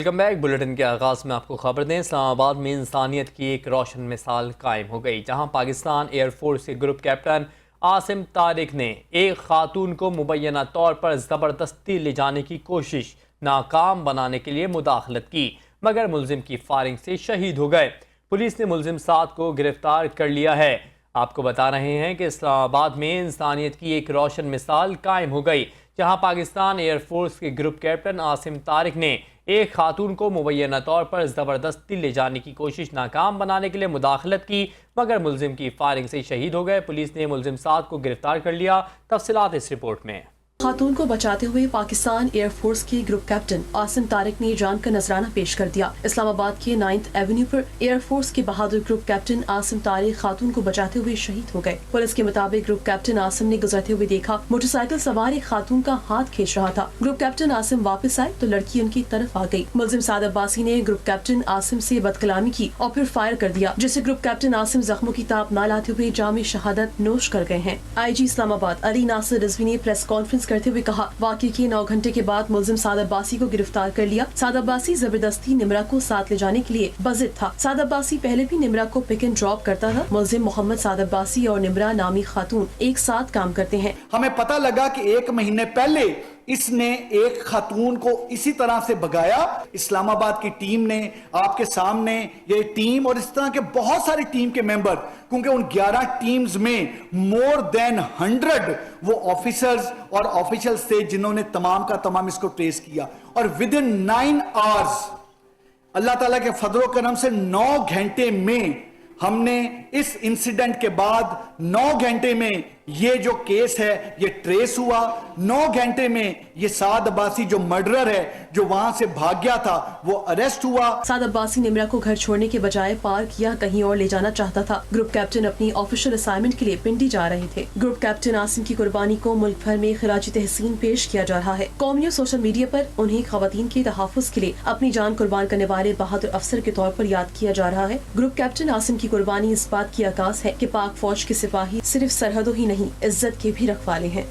Welcome back. Bulletin کے آغاز میں آپ کو خبر دیں، اسلام آباد میں انسانیت کی ایک روشن مثال قائم ہو گئی، جہاں پاکستان ایئر فورس کے گروپ کیپٹن عاصم طارق نے ایک خاتون کو مبینہ طور پر زبردستی لے جانے کی کوشش ناکام بنانے کے لیے مداخلت کی، مگر ملزم کی فائرنگ سے شہید ہو گئے۔ پولیس نے ملزم 7 کو گرفتار کر لیا ہے۔ آپ کو بتا رہے ہیں کہ اسلام آباد میں انسانیت کی ایک روشن مثال قائم ہو گئی، جہاں پاکستان ایئر فورس کے گروپ کیپٹن عاصم طارق نے ایک خاتون کو مبینہ طور پر زبردستی لے جانے کی کوشش ناکام بنانے کے لیے مداخلت کی، مگر ملزم کی فائرنگ سے شہید ہو گئے۔ پولیس نے ملزم 7 کو گرفتار کر لیا۔ تفصیلات اس رپورٹ میں۔ خاتون کو بچاتے ہوئے پاکستان ایئر فورس کے گروپ کیپٹن عاصم طارق نے جان کا نذرانہ پیش کر دیا۔ اسلام آباد کے 9 ایونیو پر ایئر فورس کے بہادر گروپ کیپٹن عاصم طارق خاتون کو بچاتے ہوئے شہید ہو گئے۔ پولیس کے مطابق گروپ کیپٹن عاصم نے گزرتے ہوئے دیکھا موٹر سائیکل سوار ایک خاتون کا ہاتھ کھینچ رہا تھا۔ گروپ کیپٹن عاصم واپس آئے تو لڑکی ان کی طرف آ گئی۔ ملزم سعد عباسی نے گروپ کیپٹن عاصم سے بدکلامی کی اور پھر فائر کر دیا، جس سے گروپ کیپٹن عاصم زخموں کی تاب نہ لاتے ہوئے جام شہادت نوش کر گئے ہیں۔ آئی جی اسلام آباد علی ناصر رضوی نے پریس کانفرنس کرتے ہوئے کہا، واقعے کے 9 گھنٹے کے بعد ملزم سعد عباسی کو گرفتار کر لیا۔ سعد عباسی زبردستی نمرا کو ساتھ لے جانے کے لیے بضد تھا۔ سعد عباسی پہلے بھی نمرا کو پک اینڈ ڈراپ کرتا تھا۔ ملزم محمد سعد عباسی اور نمرا نامی خاتون ایک ساتھ کام کرتے ہیں۔ ہمیں پتہ لگا کہ 1 مہینے پہلے اس نے ایک خاتون کو اسی طرح سے بھگایا۔ اسلام آباد کی ٹیم نے آپ کے سامنے یہ ٹیم اور اس طرح کے بہت ساری ٹیم کے ممبر، کیونکہ ان 11 ٹیمز میں more than 100 وہ آفیسرز اور آفیشلز تھے جنہوں نے تمام کا تمام اس کو ٹریس کیا، اور within 9 hours اللہ تعالیٰ کے فضل و کرم سے 9 گھنٹے میں ہم نے اس انسیڈنٹ کے بعد 9 گھنٹے میں یہ جو کیس ہے یہ ٹریس ہوا۔ 9 گھنٹے میں یہ سعد عباسی جو مرڈرر ہے، جو وہاں سے بھاگ گیا تھا، وہ اریسٹ ہوا۔ سعد عباسی نمرا کو گھر چھوڑنے کے بجائے پارک یا کہیں اور لے جانا چاہتا تھا۔ گروپ کیپٹن اپنی آفیشل اسائنمنٹ کے لیے پنڈی جا رہے تھے۔ گروپ کیپٹن عاصم کی قربانی کو ملک بھر میں خراج تحسین پیش کیا جا رہا ہے۔ قومی اور سوشل میڈیا پر انہیں خواتین کے تحفظ کے لیے اپنی جان قربان کرنے والے بہادر افسر کے طور پر یاد کیا جا رہا ہے۔ گروپ کیپٹن عاصم کی قربانی اس بات کی عکاس ہے کہ پاک فوج کے سپاہی صرف سرحدوں ہی نہیں، عزت کے بھی رکھوالے ہیں۔